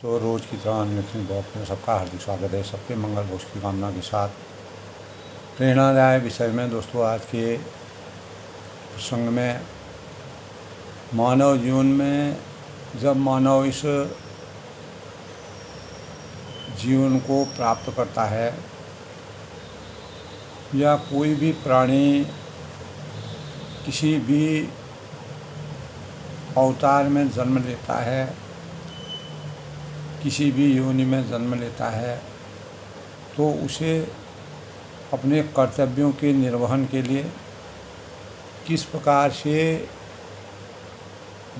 तो रोज़ की तरह अनलिखनी ब्लॉग में सबका हार्दिक स्वागत है। सबके मंगल भोज की कामना के साथ प्रेरणादायक विषय में दोस्तों आज के प्रसंग में मानव जीवन में जब मानव इस जीवन को प्राप्त करता है या कोई भी प्राणी किसी भी अवतार में जन्म लेता है, किसी भी योनि में जन्म लेता है, तो उसे अपने कर्तव्यों के निर्वहन के लिए किस प्रकार से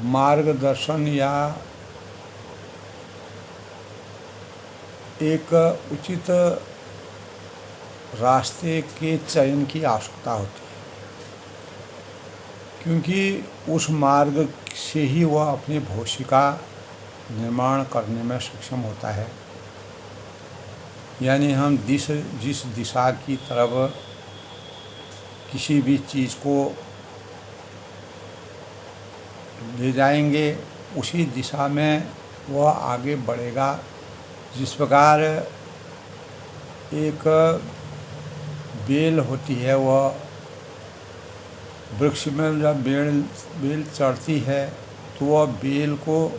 मार्गदर्शन या एक उचित रास्ते के चयन की आवश्यकता होती है, क्योंकि उस मार्ग से ही वह अपने भविष्य का निर्माण करने में सक्षम होता है। यानी हम जिस दिशा की तरफ किसी भी चीज़ को ले जाएंगे उसी दिशा में वह आगे बढ़ेगा। जिस प्रकार एक बेल होती है, वह वृक्ष में जब बेल चढ़ती है तो वह बेल को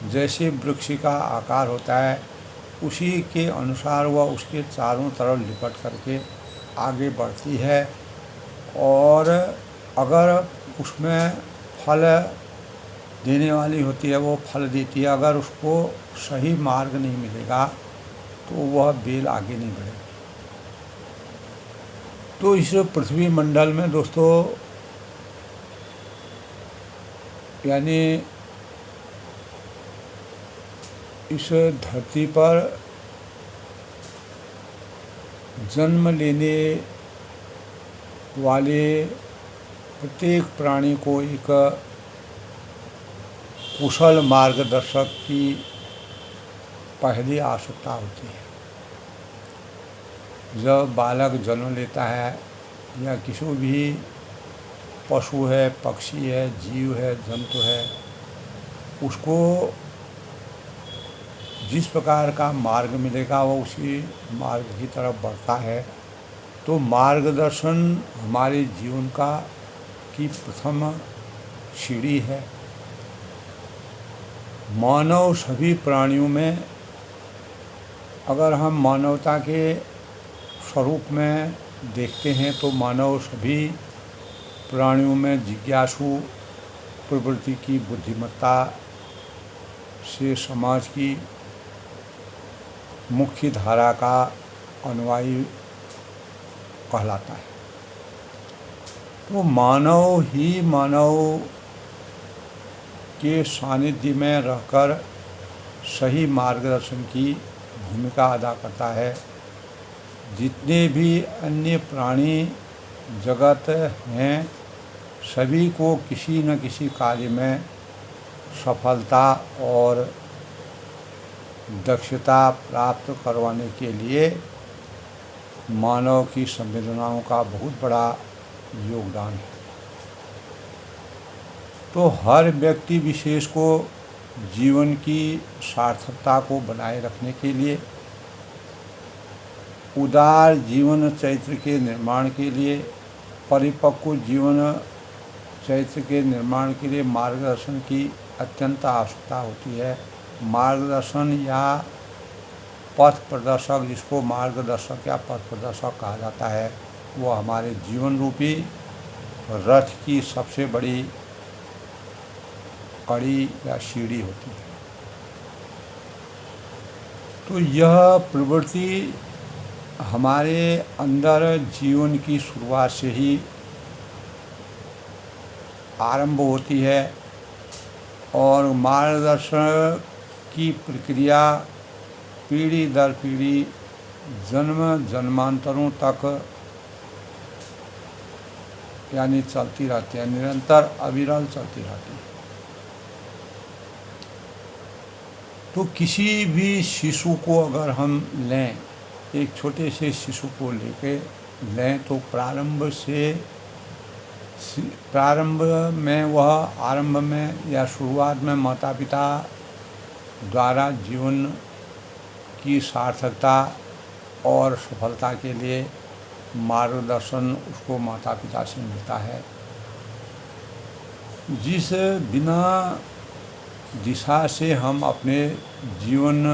जैसे वृक्ष का आकार होता है उसी के अनुसार वह उसके चारों तरफ लिपट करके आगे बढ़ती है, और अगर उसमें फल देने वाली होती है वो फल देती है। अगर उसको सही मार्ग नहीं मिलेगा तो वह बेल आगे नहीं बढ़ेगी। तो इस पृथ्वी मंडल में दोस्तों यानी इस धरती पर जन्म लेने वाले प्रत्येक प्राणी को एक कुशल मार्गदर्शक की पहली आवश्यकता होती है। जब बालक जन्म लेता है या किसी भी पशु है, पक्षी है, जीव है, जंतु है, उसको जिस प्रकार का मार्ग मिलेगा वो उसी मार्ग की तरफ बढ़ता है। तो मार्गदर्शन हमारे जीवन की प्रथम सीढ़ी है। मानव सभी प्राणियों में अगर हम मानवता के स्वरूप में देखते हैं तो मानव सभी प्राणियों में जिज्ञासु प्रवृत्ति की बुद्धिमत्ता से समाज की मुख्य धारा का अनुयायी कहलाता है। तो मानव ही मानव के सानिध्य में रहकर सही मार्गदर्शन की भूमिका अदा करता है। जितने भी अन्य प्राणी जगत हैं सभी को किसी न किसी कार्य में सफलता और दक्षता प्राप्त करवाने के लिए मानव की संवेदनाओं का बहुत बड़ा योगदान है। तो हर व्यक्ति विशेष को जीवन की सार्थकता को बनाए रखने के लिए, उदार जीवन चरित्र के निर्माण के लिए, परिपक्व जीवन चरित्र के निर्माण के लिए मार्गदर्शन की अत्यंत आवश्यकता होती है। मार्गदर्शन या पथ प्रदर्शक, जिसको मार्गदर्शक या पथ प्रदर्शक कहा जाता है, वो हमारे जीवन रूपी रथ की सबसे बड़ी कड़ी या सीढ़ी होती है। तो यह प्रवृत्ति हमारे अंदर जीवन की शुरुआत से ही आरंभ होती है, और मार्गदर्शन की प्रक्रिया पीढ़ी दर पीढ़ी जन्म जन्मांतरों तक यानी चलती रहती है, निरंतर अविरल चलती रहती है। तो किसी भी शिशु को अगर हम लें, एक छोटे से शिशु को लेके लें, तो आरंभ में या शुरुआत में माता पिता द्वारा जीवन की सार्थकता और सफलता के लिए मार्गदर्शन उसको माता पिता से मिलता है। जिस बिना दिशा से हम अपने जीवन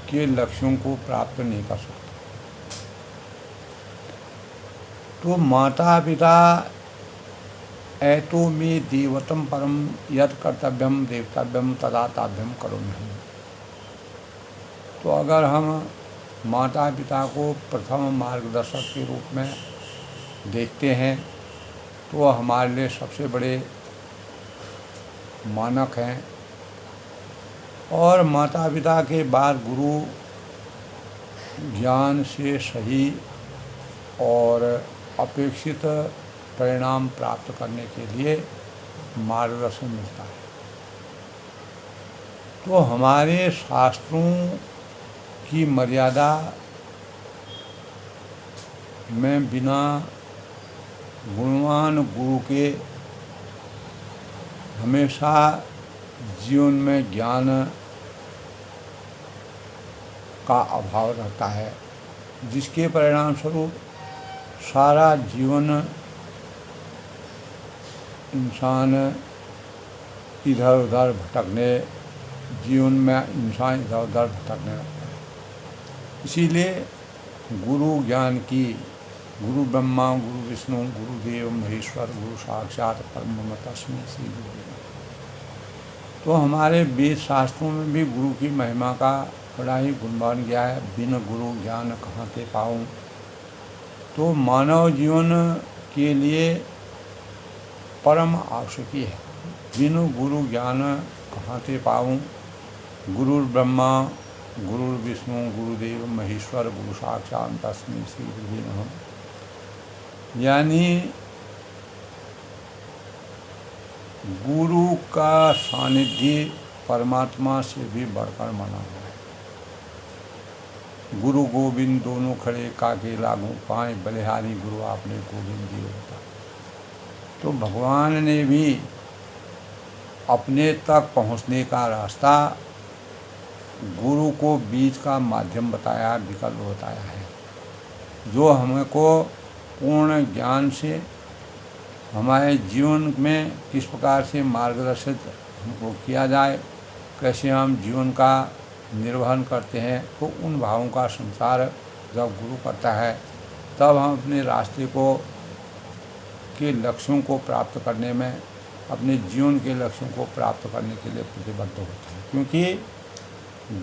के लक्ष्यों को प्राप्त नहीं कर सकते। तो माता पिता एतो मे देवतम परम यत् कर्तव्यम देवतव्यम तदा ताभ्यम करोम्यहम्। तो अगर हम माता पिता को प्रथम मार्गदर्शक के रूप में देखते हैं तो हमारे लिए सबसे बड़े मानक हैं, और माता पिता के बाद गुरु ज्ञान से सही और अपेक्षित परिणाम प्राप्त करने के लिए मार्गदर्शन मिलता है। तो हमारे शास्त्रों की मर्यादा में बिना गुणवान गुरु के हमेशा जीवन में ज्ञान का अभाव रहता है, जिसके परिणाम स्वरूप सारा जीवन इंसान इधर उधर भटकने लगता है। इसीलिए गुरु ज्ञान की गुरु ब्रह्मा गुरु विष्णु गुरुदेव महेश्वर गुरु साक्षात परब्रह्म तस्मै श्री गुरुवे नमः। तो हमारे वेद शास्त्रों में भी गुरु की महिमा का बड़ा ही गुणगान गया है। बिन गुरु ज्ञान कहाँ ते पाऊँ। तो मानव जीवन के लिए परम आवश्यकी है। बिन गुरु ज्ञान कहाँ ते पाऊँ। गुरु ब्रह्मा गुरु विष्णु गुरुदेव महेश्वर गुरु साक्षात तस्मै श्री गुरुवे नमः। यानी गुरु का सानिध्य परमात्मा से भी बढ़कर माना हुआ है। गुरु गोविंद दोनों खड़े काके लागू पाए, बलिहारी गुरु आपने गोविंद दिए होता। तो भगवान ने भी अपने तक पहुँचने का रास्ता गुरु को बीच का माध्यम बताया, विकल्प बताया है, जो हमको पूर्ण ज्ञान से हमारे जीवन में किस प्रकार से मार्गदर्शित हमको किया जाए, कैसे हम जीवन का निर्वहन करते हैं। तो उन भावों का संचार जब गुरु करता है तब हम अपने रास्ते को के लक्ष्यों को प्राप्त करने में, अपने जीवन के लक्ष्यों को प्राप्त करने के लिए प्रतिबद्ध होते हैं। क्योंकि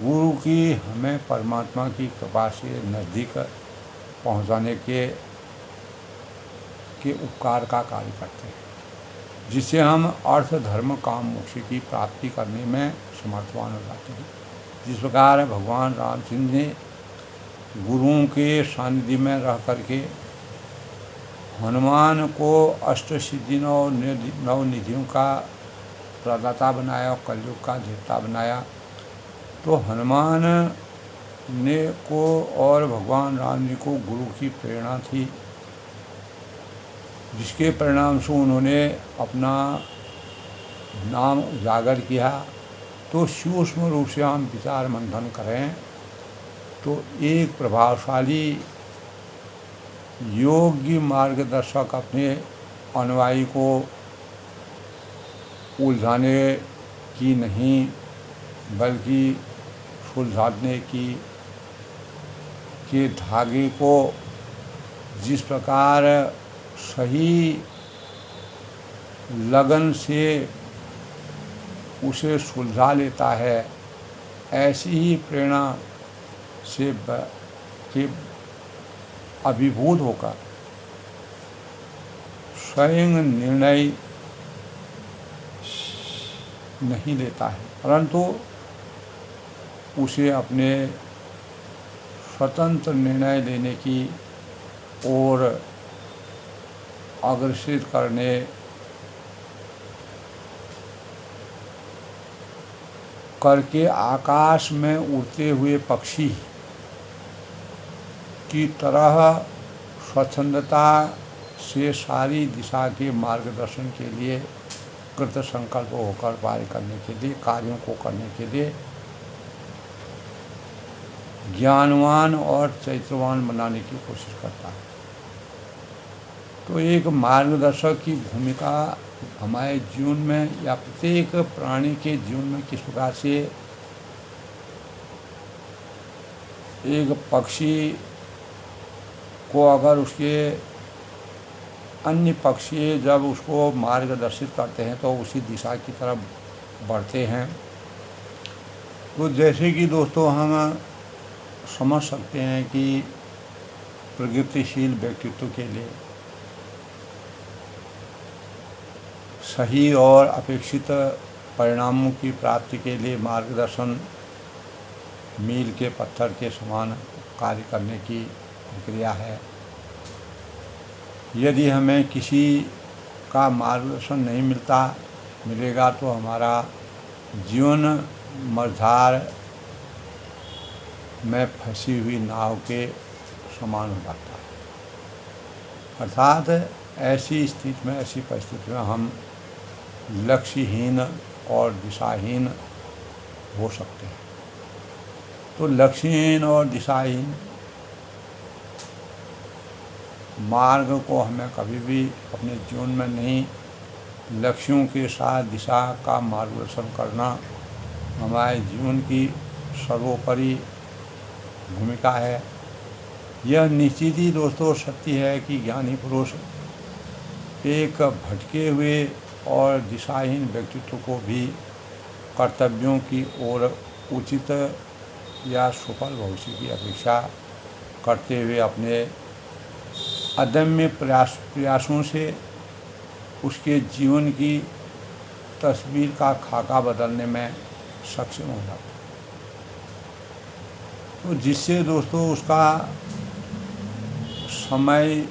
गुरु की हमें परमात्मा की कृपा से नज़दीक पहुंचाने के उपकार का कार्य करते हैं, जिससे हम अर्थ धर्म काम मोक्ष की प्राप्ति करने में समर्थवान हो जाते हैं। जिस प्रकार भगवान रामचंद्र ने गुरुओं के सानिध्य में रह करके हनुमान को अष्ट सिद्धि नौ निधियों का प्रदाता बनाया और कलयुग का देवता बनाया। तो हनुमान ने को और भगवान राम जी को गुरु की प्रेरणा थी, जिसके परिणाम से उन्होंने अपना नाम उजागर किया। तो सूक्ष्म रूप से हम विचार मंथन करें तो एक प्रभावशाली योग्य मार्गदर्शक अपने अनुयायी को उलझाने की नहीं बल्कि सुलझाने की के धागे को जिस प्रकार सही लगन से उसे सुलझा लेता है, ऐसी ही प्रेरणा से के अभिभूत होकर स्वयं निर्णय नहीं लेता है, परंतु उसे अपने स्वतंत्र निर्णय लेने की ओर अग्रसित करने करके आकाश में उड़ते हुए पक्षी की तरह स्वच्छंदता से सारी दिशा के मार्गदर्शन के लिए कृत संकल्प होकर कार्य करने के लिए, कार्यों को करने के लिए ज्ञानवान और चरित्रवान बनाने की कोशिश करता है। तो एक मार्गदर्शक की भूमिका हमारे जीवन में या प्रत्येक प्राणी के जीवन में किस प्रकार से एक पक्षी को अगर उसके अन्य पक्षी जब उसको मार्गदर्शित करते हैं तो उसी दिशा की तरफ बढ़ते हैं। तो जैसे कि दोस्तों हम समझ सकते हैं कि प्रगतिशील व्यक्तित्व के लिए सही और अपेक्षित परिणामों की प्राप्ति के लिए मार्गदर्शन मील के पत्थर के समान कार्य करने की प्रक्रिया है। यदि हमें किसी का मार्गदर्शन नहीं मिलेगा तो हमारा जीवन मझधार में फंसी हुई नाव के समान हो जाता है। अर्थात ऐसी स्थिति में, ऐसी परिस्थिति में हम लक्ष्यहीन और दिशाहीन हो सकते हैं। तो लक्ष्यहीन और दिशाहीन मार्ग को हमें कभी भी अपने जीवन में नहीं, लक्ष्यों के साथ दिशा का मार्गदर्शन करना हमारे जीवन की सर्वोपरि भूमिका है। यह निश्चित ही दोस्तों सत्य है कि ज्ञानी पुरुष एक भटके हुए और दिशाहीन व्यक्तित्व को भी कर्तव्यों की ओर उचित या सफल भविष्य की अपेक्षा करते हुए अपने अदम्य प्रयासों से उसके जीवन की तस्वीर का खाका बदलने में सक्षम हो जाता है। तो जिससे दोस्तों उसका समय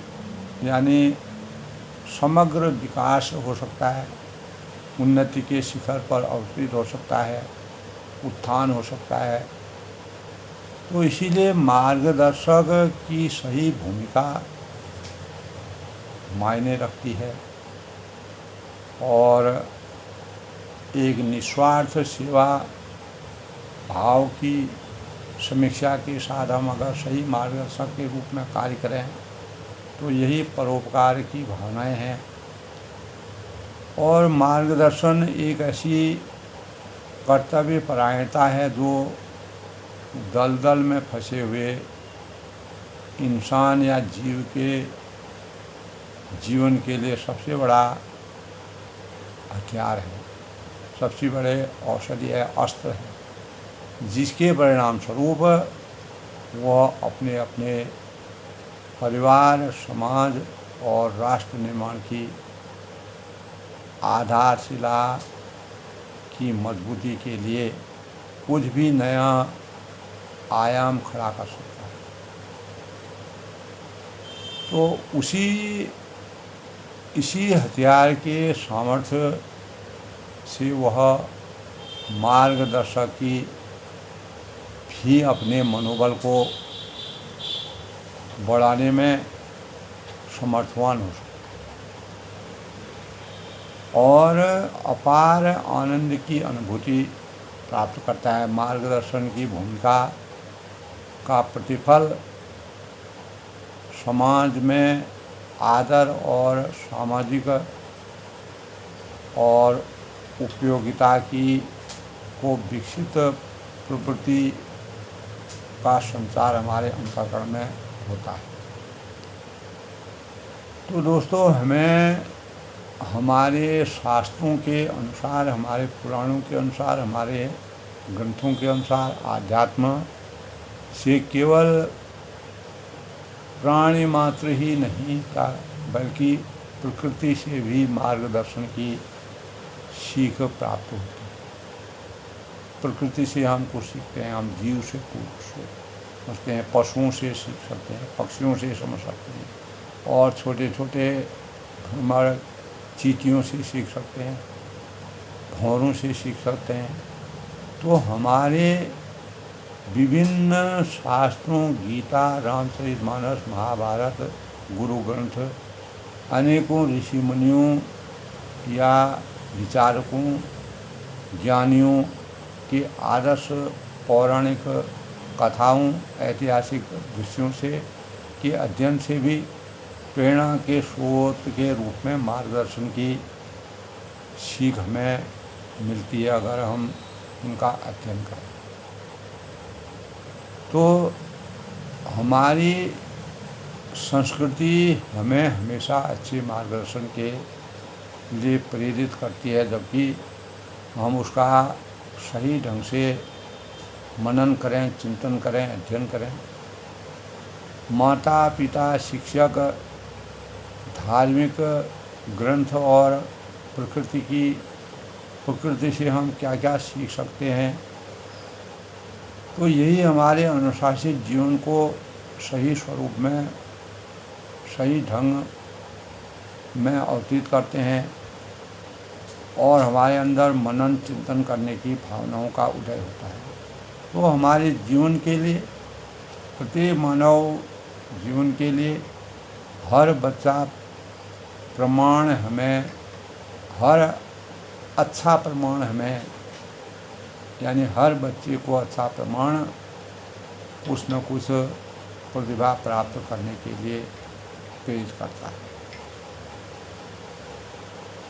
यानी समग्र विकास हो सकता है, उन्नति के शिखर पर अवतरित हो सकता है, उत्थान हो सकता है। तो इसीलिए मार्गदर्शक की सही भूमिका मायने रखती है और एक निस्वार्थ सेवा भाव की समीक्षा के साथ हम अगर सही मार्गदर्शक के रूप में कार्य करें तो यही परोपकार की भावनाएं हैं। और मार्गदर्शन एक ऐसी कर्तव्य परायणता है जो दलदल में फंसे हुए इंसान या जीव के जीवन के लिए सबसे बड़ा हथियार है, सबसे बड़े औषधि है, अस्त्र है, जिसके परिणाम स्वरूप वह अपने अपने परिवार, समाज और राष्ट्र निर्माण की आधारशिला की मजबूती के लिए कुछ भी नया आयाम खड़ा कर सकता है। तो इसी हथियार के सामर्थ्य से वह मार्गदर्शक की भी अपने मनोबल को बढ़ाने में समर्थवान हो सकता है और अपार आनंद की अनुभूति प्राप्त करता है। मार्गदर्शन की भूमिका का प्रतिफल समाज में आदर और सामाजिक और उपयोगिता की को विकसित प्रवृत्ति का संचार हमारे अंतःकरण में होता है। तो दोस्तों हमें हमारे शास्त्रों के अनुसार, हमारे पुराणों के अनुसार, हमारे ग्रंथों के अनुसार आध्यात्म से केवल प्राणी मात्र ही नहीं था बल्कि प्रकृति से भी मार्गदर्शन की सीख प्राप्त होती है। प्रकृति से हम कुछ सीखते हैं, हम जीव से कुछ समझते हैं, पशुओं से सीख सकते हैं, पक्षियों से समझ सकते हैं और छोटे छोटे भ्रमर चींटियों से सीख सकते हैं, भौरों से सीख सकते हैं। तो हमारे विभिन्न शास्त्रों, गीता, रामचरितमानस, महाभारत, गुरु ग्रंथ, अनेकों ऋषि मुनियों या विचारकों, ज्ञानियों के आदर्श पौराणिक कथाओं, ऐतिहासिक दृश्यों से के अध्ययन से भी प्रेरणा के स्रोत के रूप में मार्गदर्शन की सीख हमें मिलती है अगर हम उनका अध्ययन करें। तो हमारी संस्कृति हमें हमेशा अच्छे मार्गदर्शन के लिए प्रेरित करती है, जबकि हम उसका सही ढंग से मनन करें, चिंतन करें, अध्ययन करें। माता पिता, शिक्षक, धार्मिक ग्रंथ और प्रकृति से हम क्या क्या सीख सकते हैं, तो यही हमारे अनुशासित जीवन को सही स्वरूप में, सही ढंग में अवतीत करते हैं और हमारे अंदर मनन चिंतन करने की भावनाओं का उदय होता है। तो हमारे जीवन के लिए, प्रत्येक मानव जीवन के लिए हर बच्चा प्रमाण हमें, हर अच्छा प्रमाण हमें, यानी हर बच्चे को अच्छा प्रमाण कुछ न कुछ प्रतिभा प्राप्त करने के लिए प्रेरित करता है।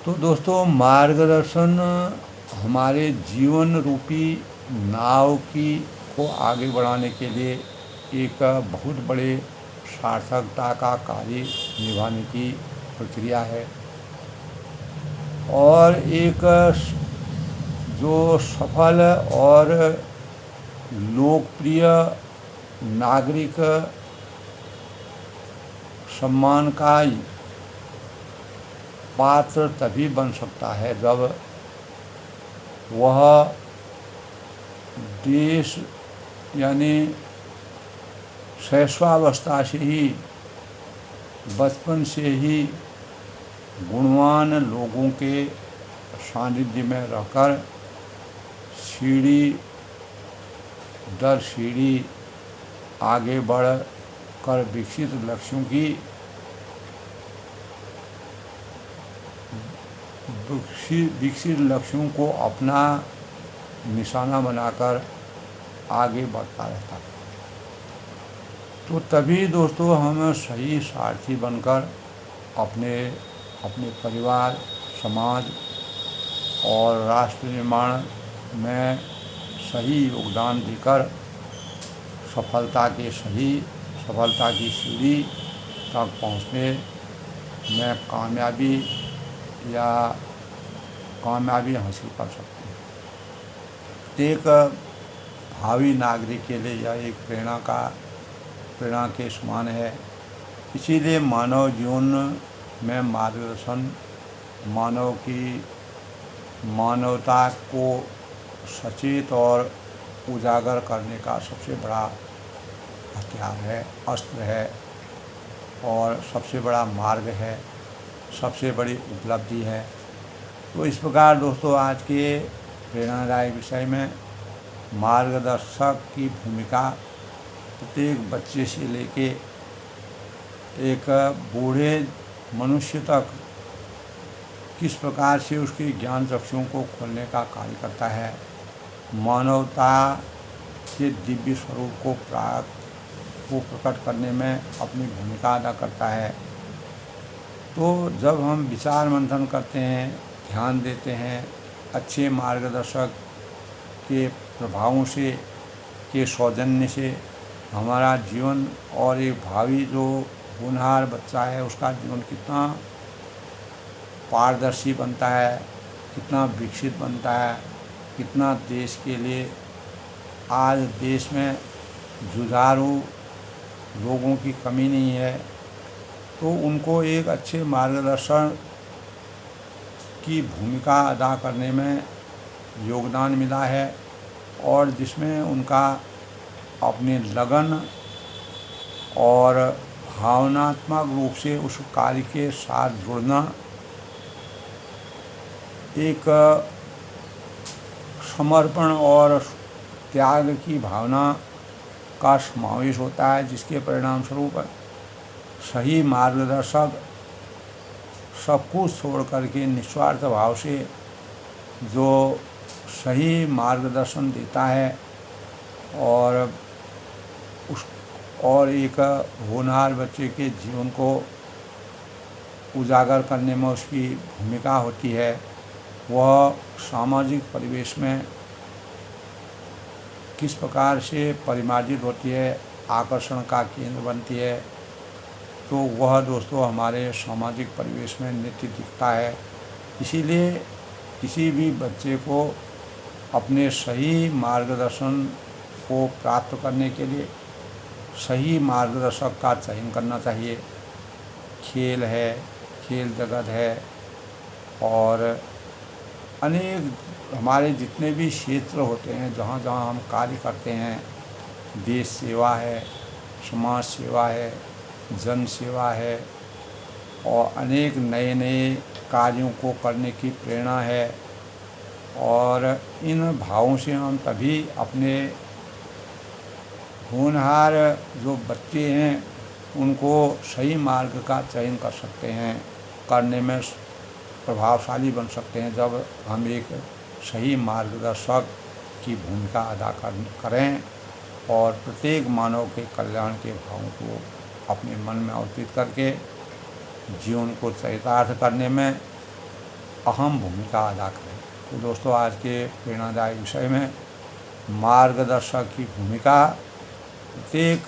तो दोस्तों, मार्गदर्शन हमारे जीवन रूपी नाव को आगे बढ़ाने के लिए एक बहुत बड़े सार्थकता का कार्य निभाने की प्रक्रिया है और एक जो सफल और लोकप्रिय नागरिक सम्मान का पात्र तभी बन सकता है जब वह देश यानी शैशवावस्था से ही, बचपन से ही गुणवान लोगों के सानिध्य में रहकर सीढ़ी दर सीढ़ी आगे बढ़ कर विकसित लक्ष्यों को अपना निशाना बनाकर आगे बढ़ता रहता है। तो तभी दोस्तों हम सही सारथी बनकर अपने परिवार, समाज और राष्ट्र निर्माण में सही योगदान देकर सफलता की सीढ़ी तक पहुँचने में कामयाबी हासिल कर सकते हैं। एक भावी नागरिक के लिए यह एक प्रेरणा के समान है। इसीलिए मानव जीवन में मार्गदर्शन मानवता को सचेत और उजागर करने का सबसे बड़ा हथियार है, अस्त्र है और सबसे बड़ा मार्ग है, सबसे बड़ी उपलब्धि है। तो इस प्रकार दोस्तों, आज के प्रेरणादायक विषय में मार्गदर्शक की भूमिका प्रत्येक बच्चे से लेके एक बूढ़े मनुष्य तक किस प्रकार से उसके ज्ञान चक्षुओं को खोलने का कार्य करता है, मानवता के दिव्य स्वरूप को प्रकट करने में अपनी भूमिका अदा करता है। तो जब हम विचार मंथन करते हैं, ध्यान देते हैं, अच्छे मार्गदर्शक के प्रभावों से, के सौजन्य से हमारा जीवन और एक भावी जो होनहार बच्चा है उसका जीवन कितना पारदर्शी बनता है, कितना विकसित बनता है, कितना देश के लिए, आज देश में जुझारू लोगों की कमी नहीं है। तो उनको एक अच्छे मार्गदर्शन की भूमिका अदा करने में योगदान मिला है और जिसमें उनका अपने लगन और भावनात्मक रूप से उस कार्य के साथ जुड़ना, एक समर्पण और त्याग की भावना का समावेश होता है, जिसके परिणाम स्वरूप सही मार्गदर्शक सब कुछ छोड़ करके निस्वार्थ भाव से जो सही मार्गदर्शन देता है और उस और एक होनहार बच्चे के जीवन को उजागर करने में उसकी भूमिका होती है। वह सामाजिक परिवेश में किस प्रकार से परिमार्जित होती है, आकर्षण का केंद्र बनती है, तो वह दोस्तों हमारे सामाजिक परिवेश में नित्य दिखता है। इसीलिए किसी भी बच्चे को अपने सही मार्गदर्शन को प्राप्त करने के लिए सही मार्गदर्शक का चयन करना चाहिए। खेल है, खेल जगत है, और अनेक हमारे जितने भी क्षेत्र होते हैं जहाँ जहाँ हम कार्य करते हैं, देश सेवा है, समाज सेवा है, जन सेवा है, और अनेक नए नए कार्यों को करने की प्रेरणा है। और इन भावों से हम तभी अपने होनहार जो बच्चे हैं उनको सही मार्ग का चयन कर सकते हैं, करने में प्रभावशाली बन सकते हैं, जब हम एक सही मार्गदर्शक की भूमिका अदा करें और प्रत्येक मानव के कल्याण के भावों को अपने मन में अवतरित करके जीवन को चरितार्थ करने में अहम भूमिका अदा करें। तो दोस्तों, आज के प्रेरणादायक विषय में मार्गदर्शक की भूमिका प्रत्येक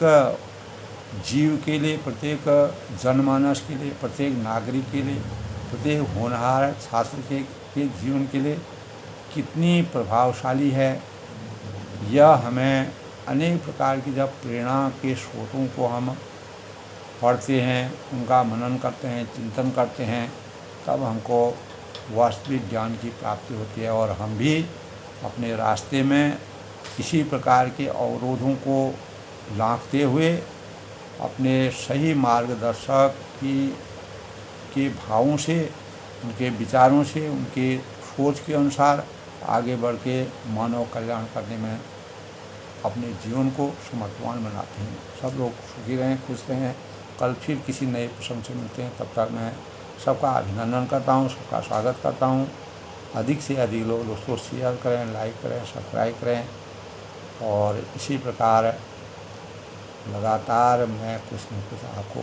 जीव के लिए, प्रत्येक जनमानस के लिए, प्रत्येक नागरिक के लिए, प्रत्येक होनहार छात्र के जीवन के लिए कितनी प्रभावशाली है, यह हमें अनेक प्रकार की जब प्रेरणा के स्रोतों को हम पढ़ते हैं, उनका मनन करते हैं, चिंतन करते हैं, तब हमको वास्तविक ज्ञान की प्राप्ति होती है और हम भी अपने रास्ते में किसी प्रकार के अवरोधों को लांघते हुए अपने सही मार्गदर्शक के भावों से, उनके विचारों से, उनके सोच के अनुसार आगे बढ़ के मानव कल्याण करने में अपने जीवन को समर्थवान बनाते हैं। सब लोग सुखी रहें, खुश रहें। कल फिर किसी नए प्रसंग से मिलते हैं। तब तक मैं सबका अभिनंदन करता हूँ, सबका स्वागत करता हूँ। अधिक से अधिक लोग दोस्तों शेयर करें, लाइक करें, सब्सक्राइब करें, और इसी प्रकार लगातार मैं कुछ न कुछ आपको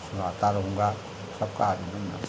सुनाता रहूँगा। सबका अभिनंदन।